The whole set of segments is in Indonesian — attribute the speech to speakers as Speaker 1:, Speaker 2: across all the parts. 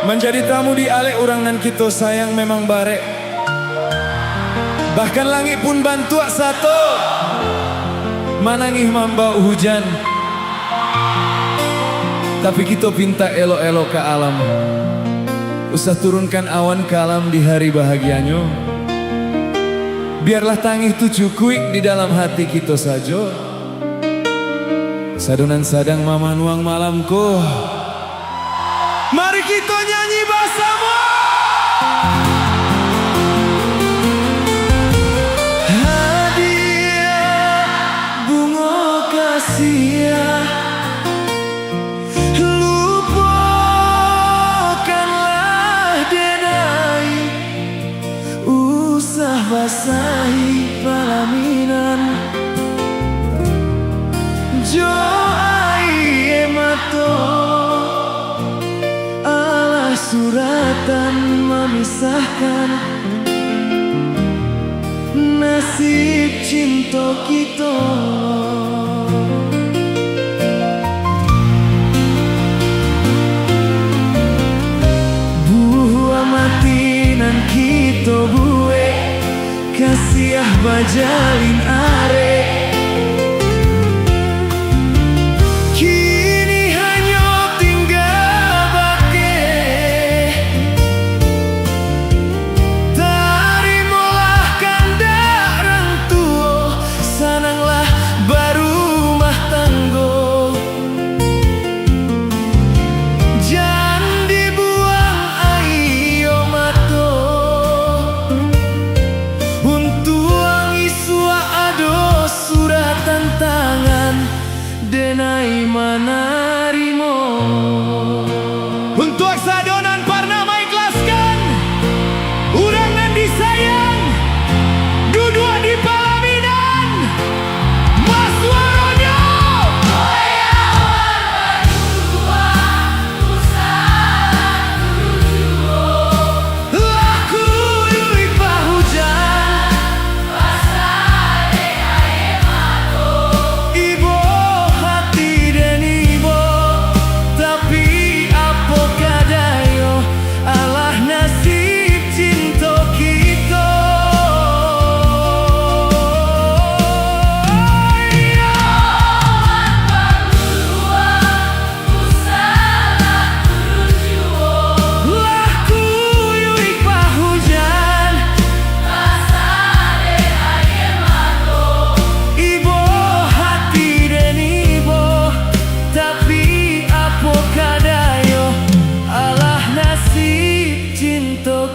Speaker 1: Menjadi tamu di alek urangan kita sayang memang barek. Bahkan langit pun bantuak satu manangih mambau hujan. Tapi kita pinta elo-elo ke alam, usah turunkan awan ke alam di hari bahagianya. Biarlah tangih tu cukuik di dalam hati kita saja. Sadonan sadang mama nuang malamku, mari kita nyanyi bersama. Hadiah bunga kasih, lupakanlah denai, usah basahi pelaminan. Jo ai emato alah suratan memisahkan nasib cinta kita. Buah mati nan kita buwe kasiah bajalin arek. Denai manarimo untuk sadonan parnama ikhlaskan urangan disayang duduk di pelaminan mas waronyo laku yuik pahujan ibu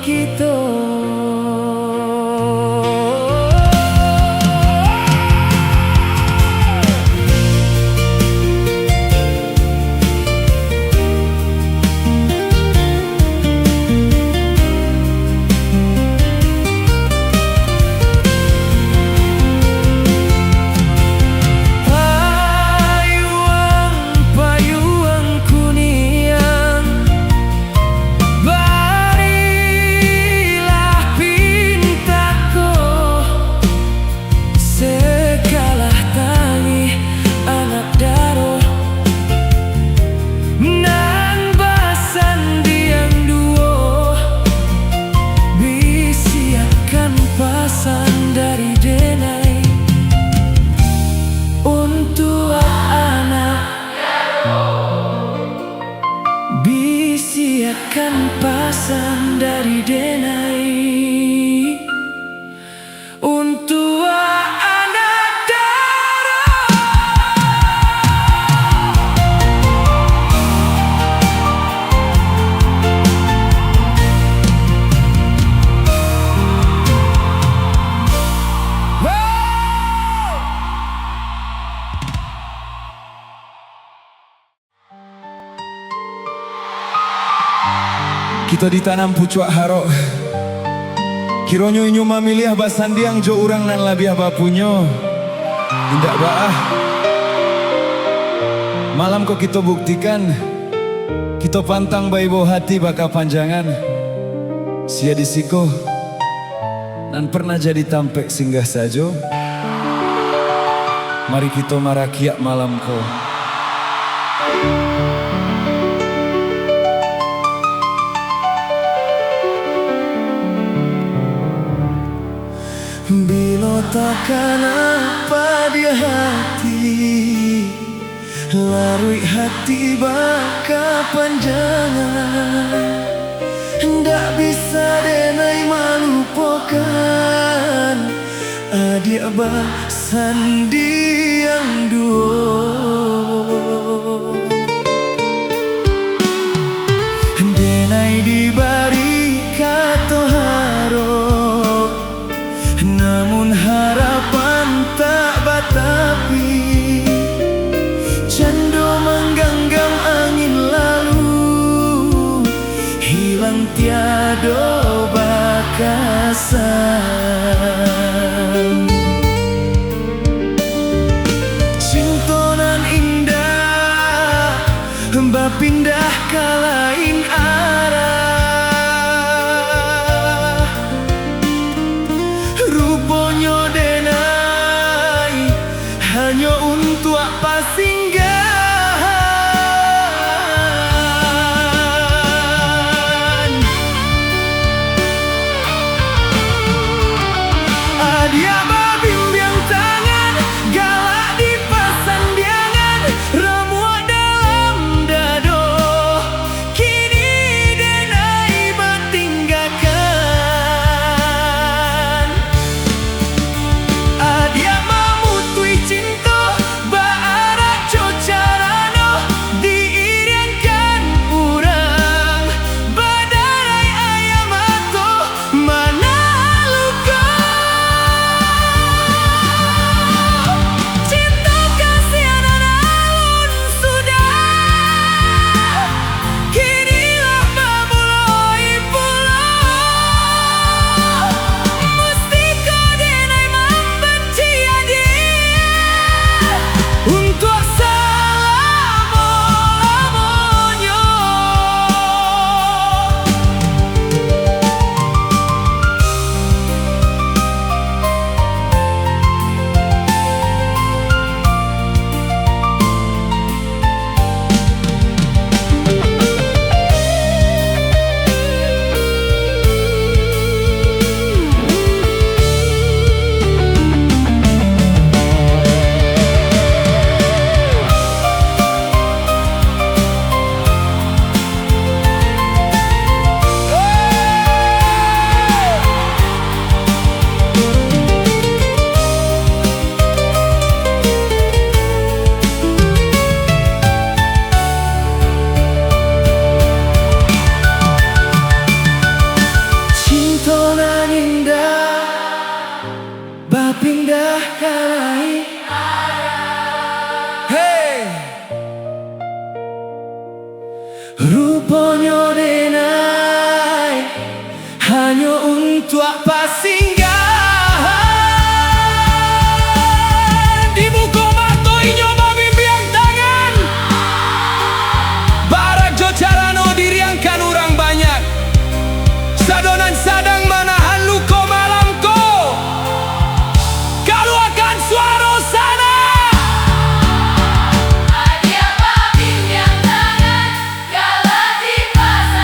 Speaker 1: kita. Dari denai untuk anak bisiakan pasang dari denai untuk anak darah. Kita ditanam pucuak harok, kironyo inyo mamiliah basandiang jo urang nan labiah bapunyo. Indak baah malam kok kita buktikan, kita pantang baibo hati baka panjangan. Sia disiko nan pernah jadi tampek singgah sajo. Mari kita marakiak malam ko. kenapa dia hati larui hati baka panjangan. Ndak bisa denai malupakan adik abah sandiang duo. Denai dibari kato harap, namun harapan tak batapi. Cando menggenggam angin lalu, hilang tiado bakasan. Cintonan indah pindah ke lain arah. Rupanya denai hanya untuk apa singgahan. Adia babimbiang tangan, galak di pasandiangan, remuat dalam dado. Kini denai bertinggalkan. Adia memutui cinta baarak cocarano, diiriankan urang badarai ayam atau mana luka. Cinta kasihanan alun sudah, kinilah memulai pulau. Mesti kau denai membenci adik untuk selama-lamanya. Cintonan indah bapindah ke lain arah. Hey! Rupanya denai hanya untuk apa singgahan. Di muka matoi nyoba bimbing tangan, barak jocarano diriangkan orang banyak. Sadonan sadang manahan luko malamko, kalau akan suara sana.
Speaker 2: Adia babimbiang tangan, galak di pasandiangan,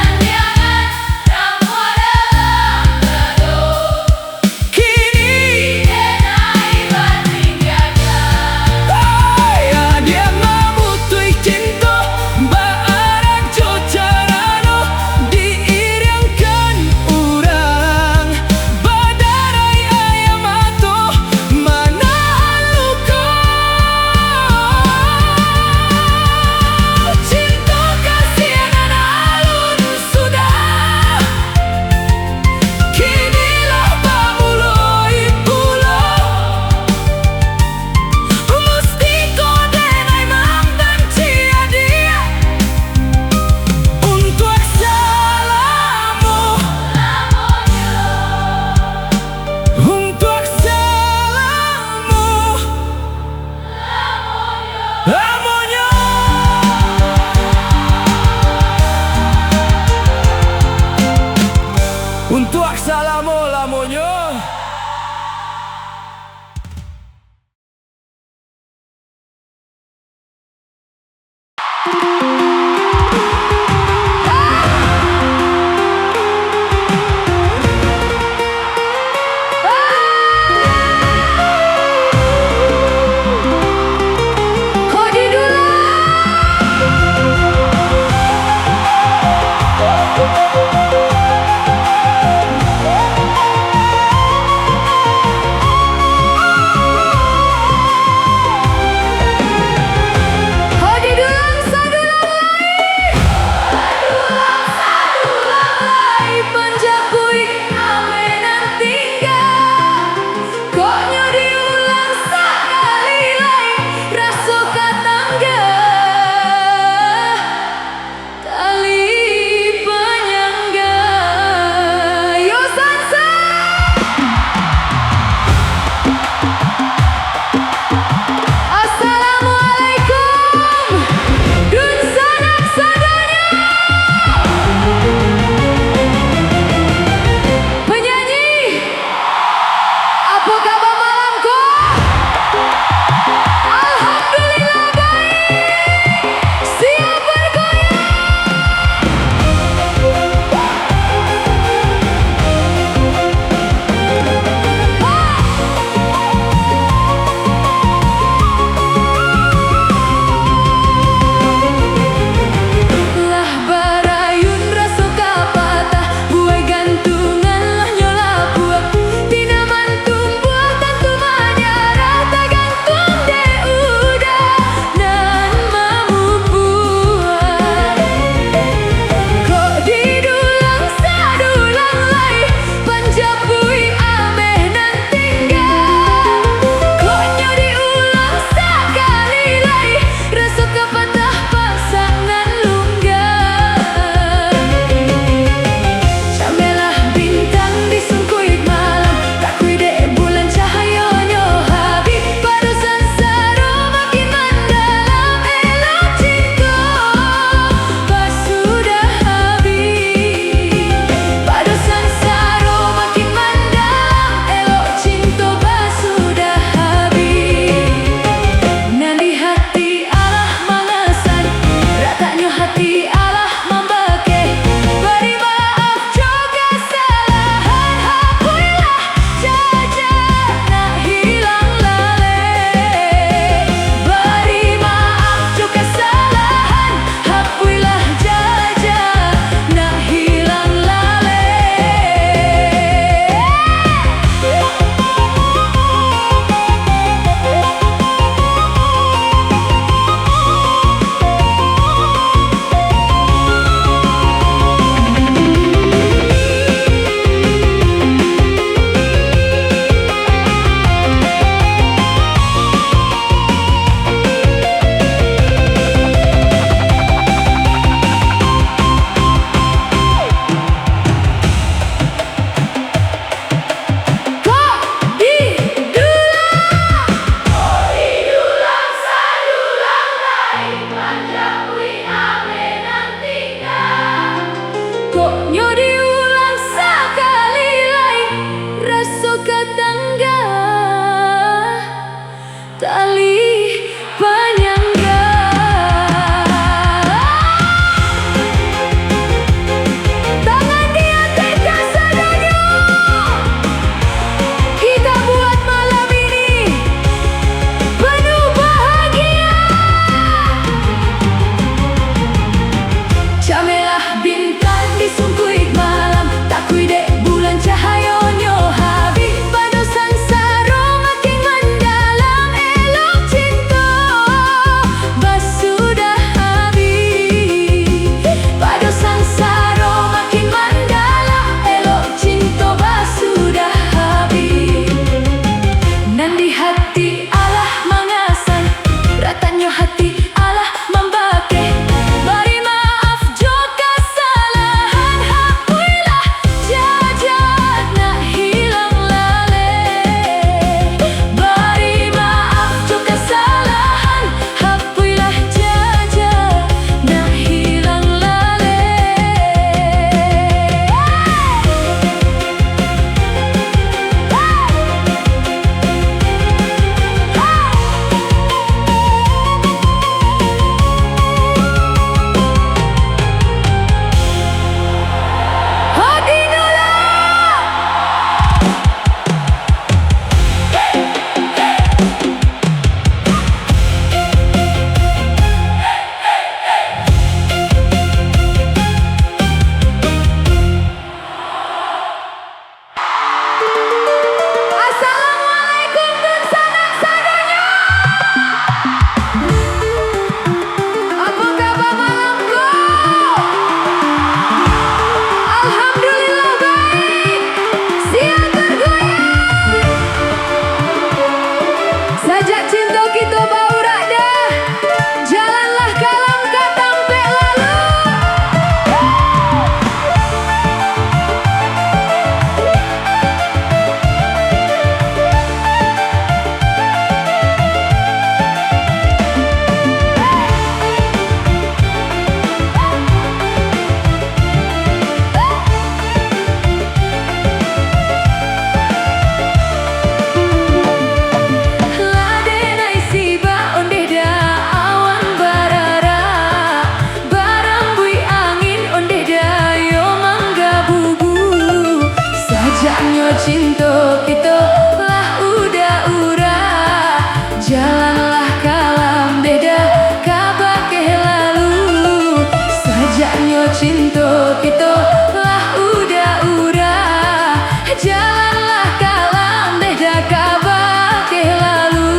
Speaker 2: cinta kita lah udah urah, jalanlah kalam deh dah kabar ke lalu.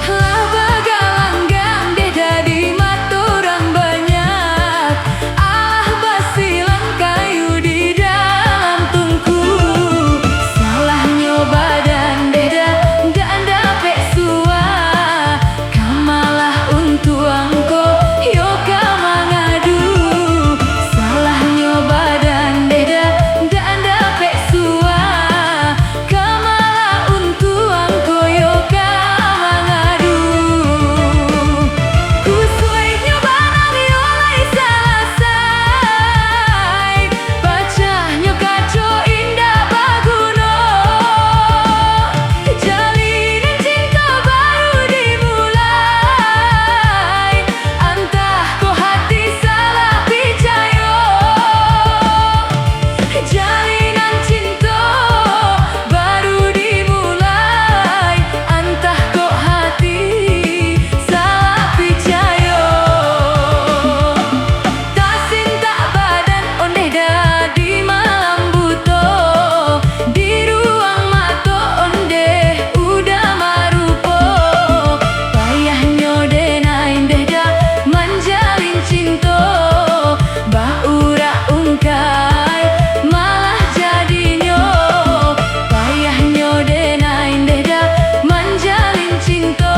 Speaker 2: Lah bagalanggang deh dah di mata orang banyak, ah basilan kayu di dalam tungku. Salahnya badan deh dah nggak dapet sua, kamalah untuk angko yo kamangadu. Salahnya badan deh dah nggak dapet sua, kamalah untuk angko yo kamangadu. Kusuainya barang yo lai selesai, bacanya kaco indah baguno. Jalinan cinta baru dimulai, entah kok hati salah picayo. Jalinan cinta baru dimulai, entah kok hati salah picayo. Tak cinta badan ondeh dah di malam buto, di ruang mata ondeh udah marupo. Payahnya denain deh dah menjalin cinta, baura ungkai malah jadinya. Payahnya denain deh dah menjalin cinta,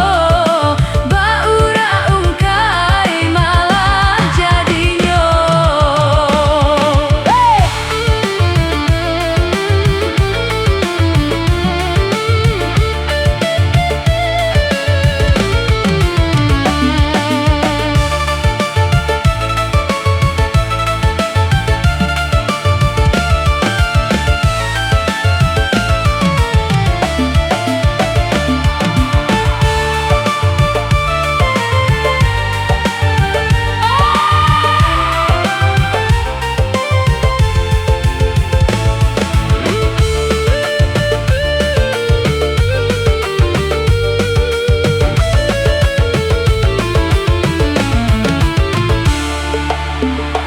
Speaker 2: baura ungkai malah jadinya.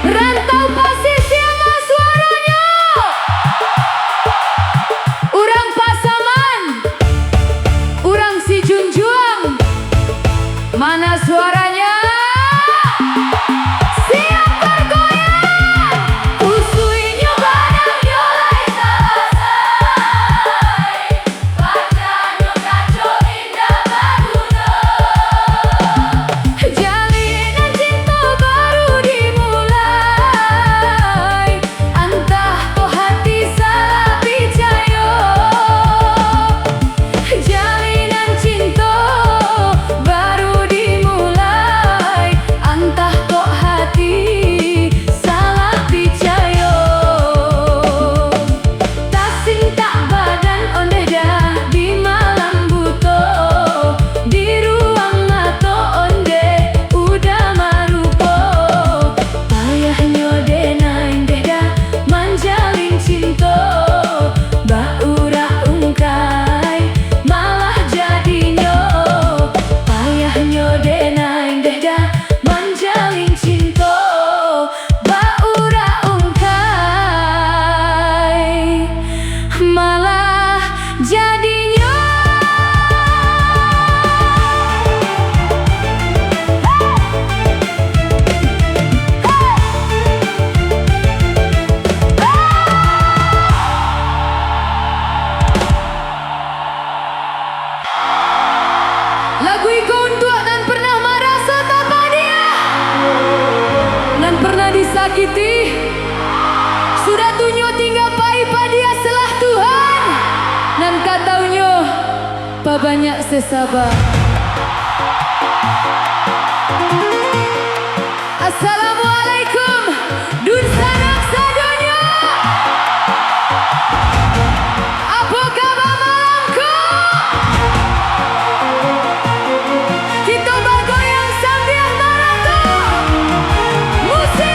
Speaker 2: Rantau pasir siapa suaranya? Urang Pasaman, urang si Junjuang, mana suaranya? Siap bergoyang. Usuinya badan yo lai selesai, bacanya kaco indah baguno. Jalinan cinta baru dimulai, entah kok hati salah picayo. Jalinan cinta baru dimulai, entah kok hati salah picayo. Tak cinta badan ondeh dah di malam buto, di ruang mata ondeh udah marupo. Payahnya denain deh dah menjalin cinta, baura ungkai malah jadinya. Payahnya denain deh dah menjalin cinta, baura ungkai malah jadinya. Lagu iku untuk nan pernah merasa tanpa dia, nan pernah disakiti, sudah tunyo tinggal pai dia selah Tuhan, nan kataunyo pa banyak sesaba. Assalamualaikum dun sanak sadonya. Apa kabar malamku? Kita bergoyang sambil merangkau musik.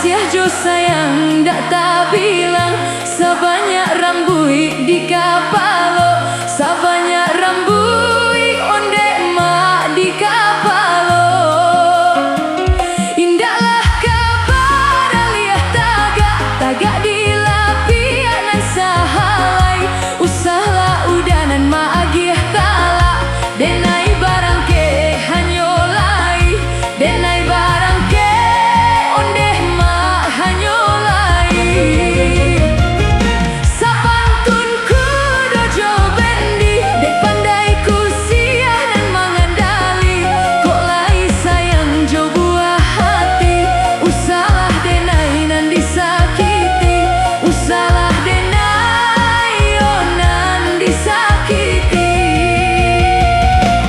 Speaker 2: Siah jo sayang dak tak bilang sebanyak rambui di kapalo, sebanyak rambui onde mak di kapalo. Indahlah kabar liah tagak dilapianan sahalai, usahlah udanan mak agih tala denai barang ke hanyolai, denai barang ke onde mak hanyolai. Sapantun kudo jo bendi dek pandai ku siah dan mengandali, kok lai sayang jo buah hati, usahlah denai nan disakiti, usahlah denai oh nan disakiti.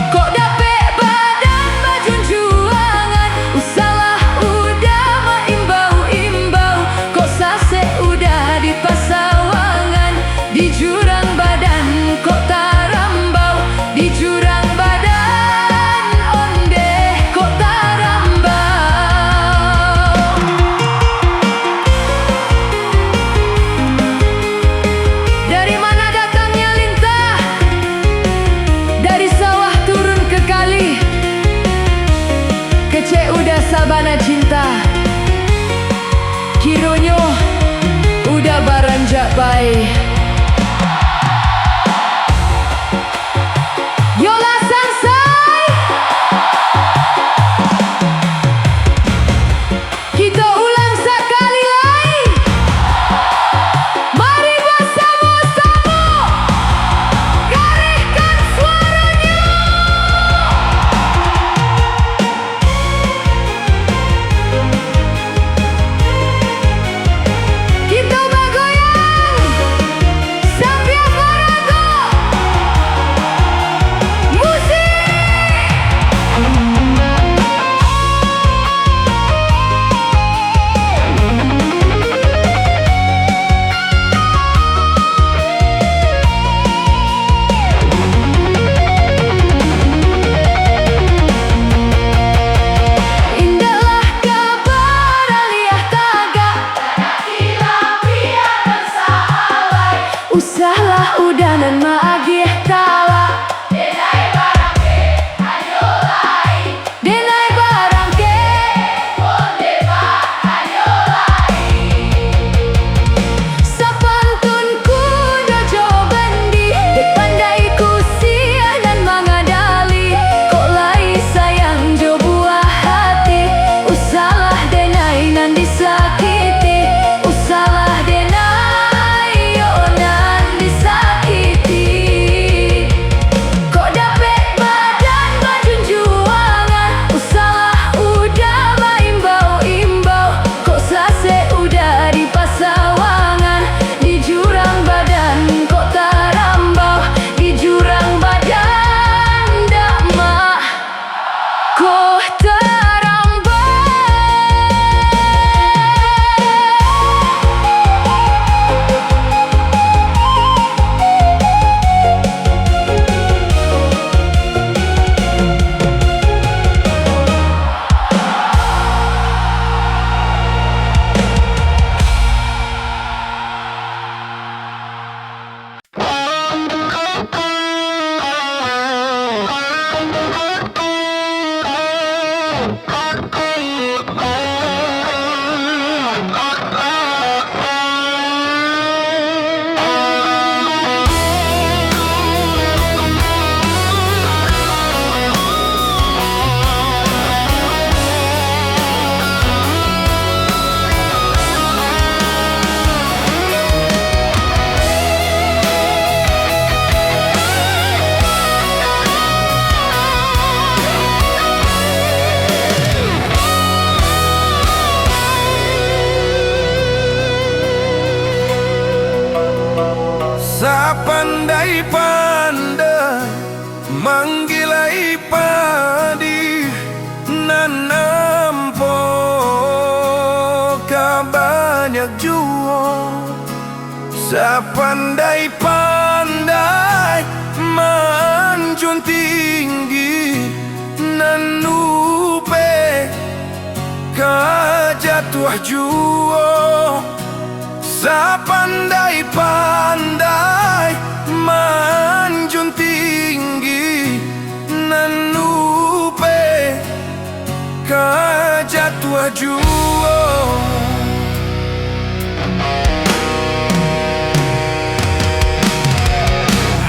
Speaker 2: Kok dapet badan bajun juangan, usahlah udah imbau-imbau, kok sase udah di pasawangan, di jurang badan kok tarambau, di jurang badan onde kok tarambau. Dari mana datangnya lintah? Dari sawah turun ke kali, kece udah sabana cinta, kironyo udah baranjak baik. Yola Sansai, kita ulang sekali lagi. Mari bersama-sama gariskan suaranya. Kita bergoyang sambil merangkak. Musik. Indahlah kabar liah tagak dilapianan sahalai, usahlah udanan mak agih tala denai barang ke hanyolai, denai barang ke onde mak hanyolai. Sapantun kudo jo bendi dek pandai ku siah dan mangadali, kok lai sayang jo buah hati, usahlah denai nan disakiti, usahlah denai oh nan disakiti. Kok dapet badan bajun juangan, usahlah udah imbau-imbau, kok sase udah di pasawangan, di jurang badan kok tarambau, di jurang badan dak mak kok tarambau.
Speaker 3: Pandai-pandai manggilai padi nanam poka banyak jua. Sapandai-pandai manjun tinggi nanupe ka jatuh juo, sapandai-pandai manjun tinggi nanupe ka jatuh juo.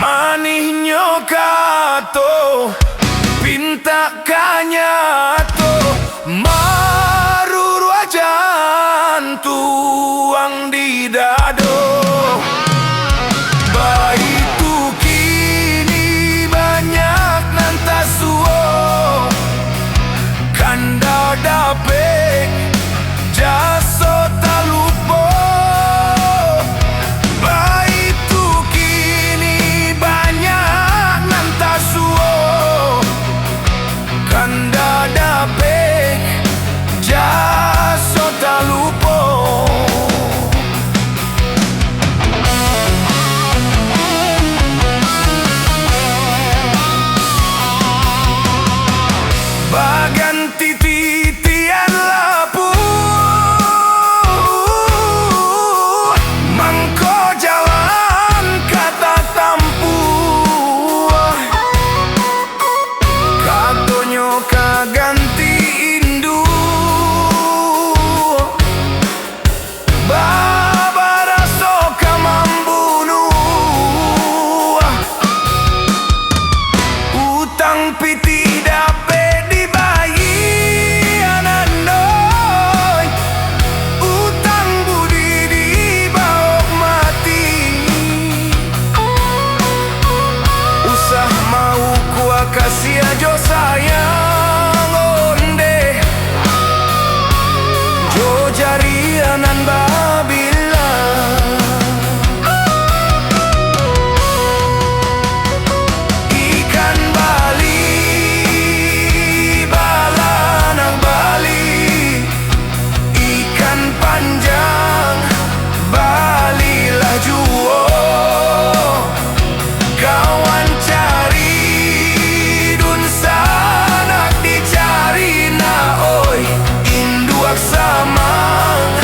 Speaker 3: Manihnya kato pinta kanyato maruru ajan tuang di dado. Baitu kini banyak nantasuo, kanda dapek jaso talupo. Baitu kini banyak nantasuo, kanda dapek jaso talupo. Bagan titian lapu mangko jalan kata tampu. Katonyo kaganti indu babaraso kamambunu. Utang piti dape dibayi ananoy, utang budi dibaok mati. Usah mau kuah kasih ajo sayang onde, jo jarianan babila. Ikan Bali balanang Bali, ikan panjang Bali lah juo. Kawan cari dun sanak dicari na oi, induak samang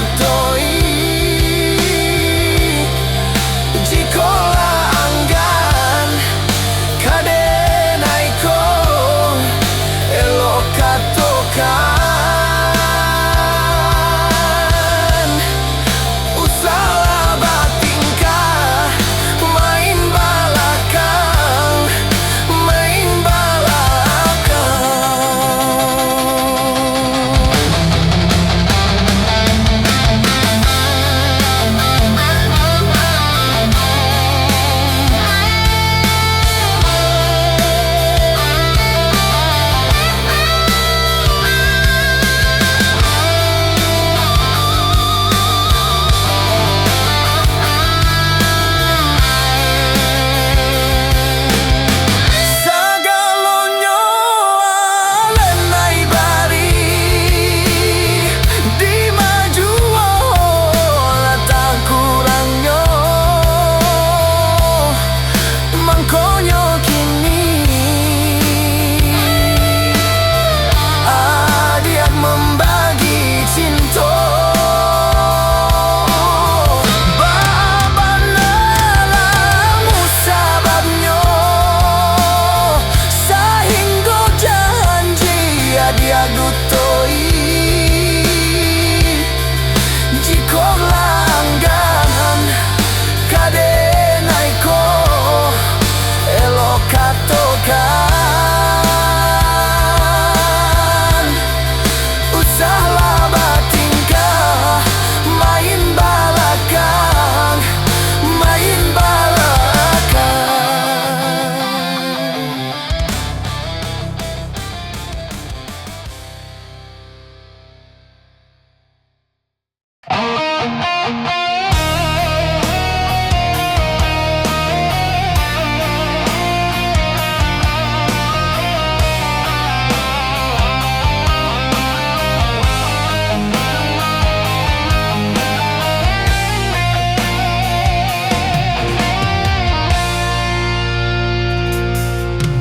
Speaker 3: dutoi jikola anggan kadenaiko elok katokan usalah batingkah main balakang main balakang. Sagalonyo alenai bari di maju latah kurangnya mangkonyo kini dia membagi cinta babanalangu sababnya sehingga janji dia dutoi jikola angganan kadenaiko elok katokan usalah batingkah main balakang main balakang.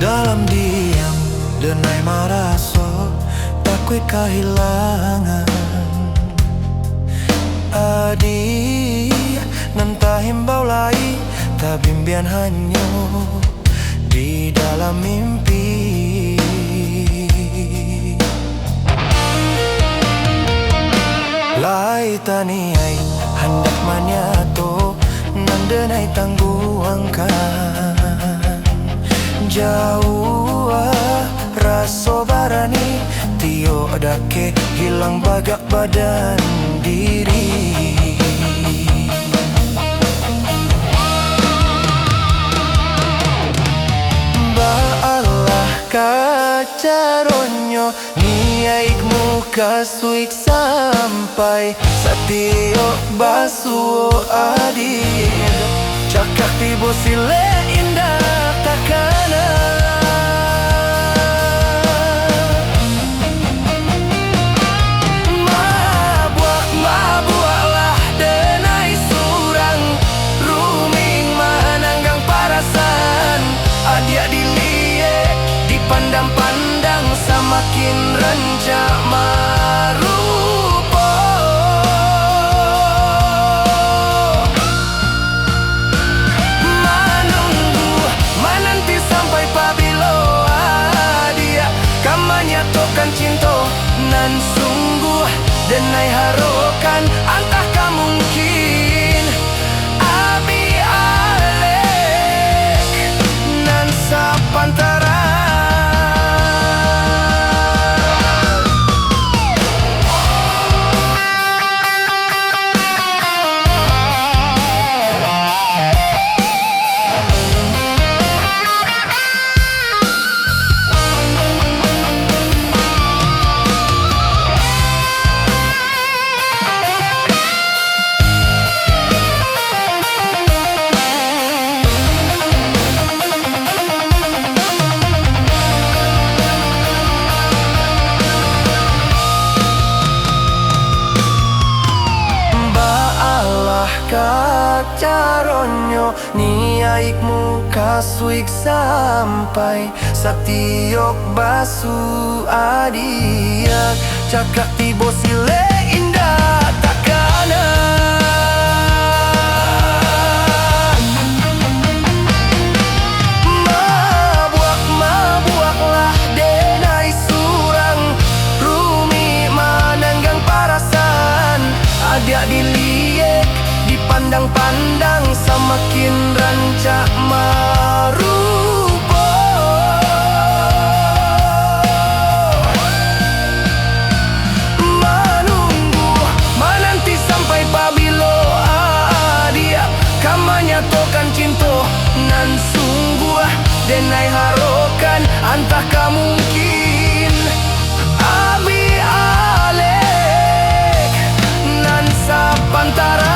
Speaker 3: Dalam diam denai maraso takui kehilangan adi nentah himbau lai tabimbian hanyo di dalam mimpi lai taniai hendak manyato nandenai tangguangkan jauh raso barani tio dake hilang bagak badan diri baalah kacaronyo niaikmu kasuik sampai satio basu adil cakak tibo sile indah takana mabuaklah denai surang ruming mananggang parasan adia dilihat dipandang-pandang semakin rencak marupo menanti sampai pabilo dia kamanya tokan cinta nan sungguh denai harokan antah mungkin abi alek nan sapantara caronyo niaikmu kasuik sampai satiok basu adiak cakak tibo sile indah takkan dia diliek, dipandang-pandang semakin rancak marubo. Menunggu, menanti sampai pabilo dia kamanya tokan cinta nan sungguh denai harokan antah kamungkin abi alek nan sapantara.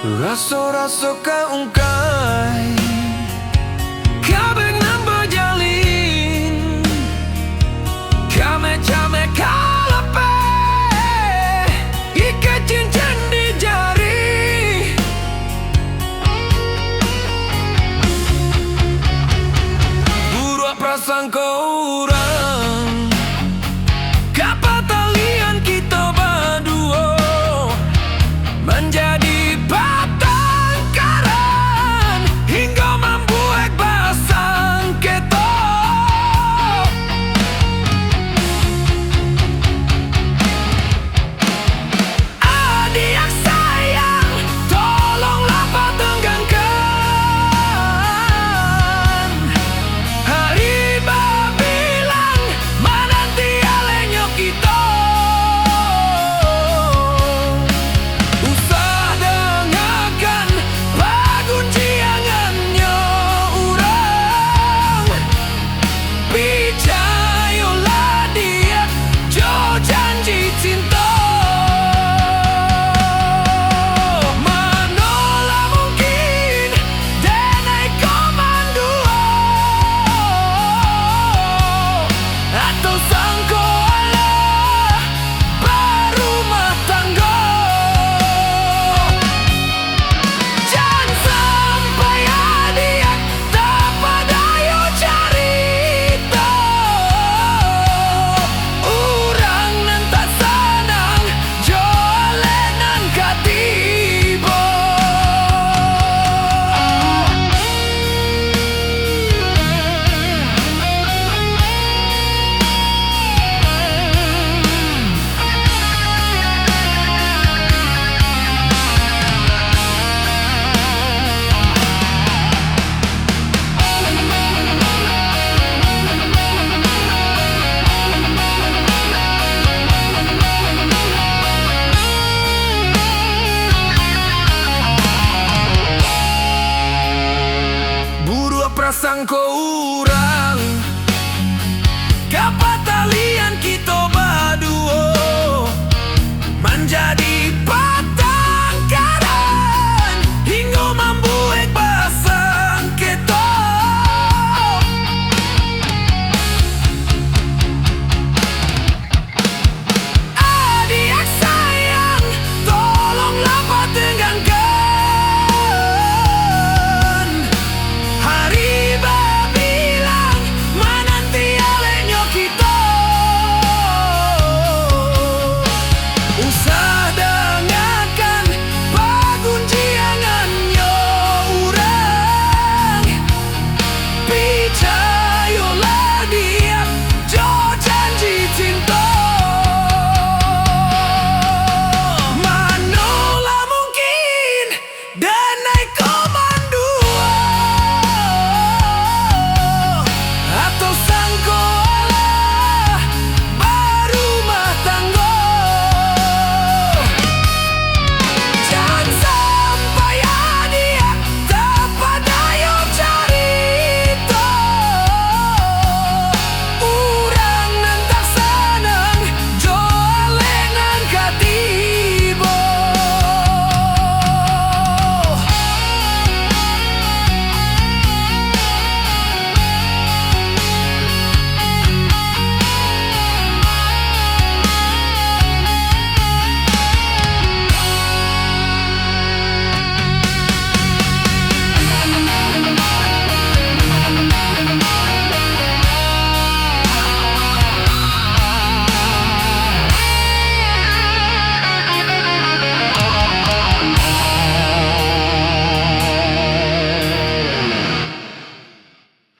Speaker 3: Raso-raso kaungkai kabeng nan berjalin Kame-kame kalape ikat cincin di jari Buruh prasangka orang Kapal talian kita berdua Menjadi batang karan Hingga membuat basang kita Adik sayang Tolonglah patenggankan Hari bilang menanti alenya kita Usah dengarkan pagunciangannya orang Percayalah dia jauh janji cinta Manalah mungkin denai komando Atau sangkola berumah tangga Jangan sampai dia dapat ayo cerita Orang nan tak senang jolenan katiba Buruh prasangka orang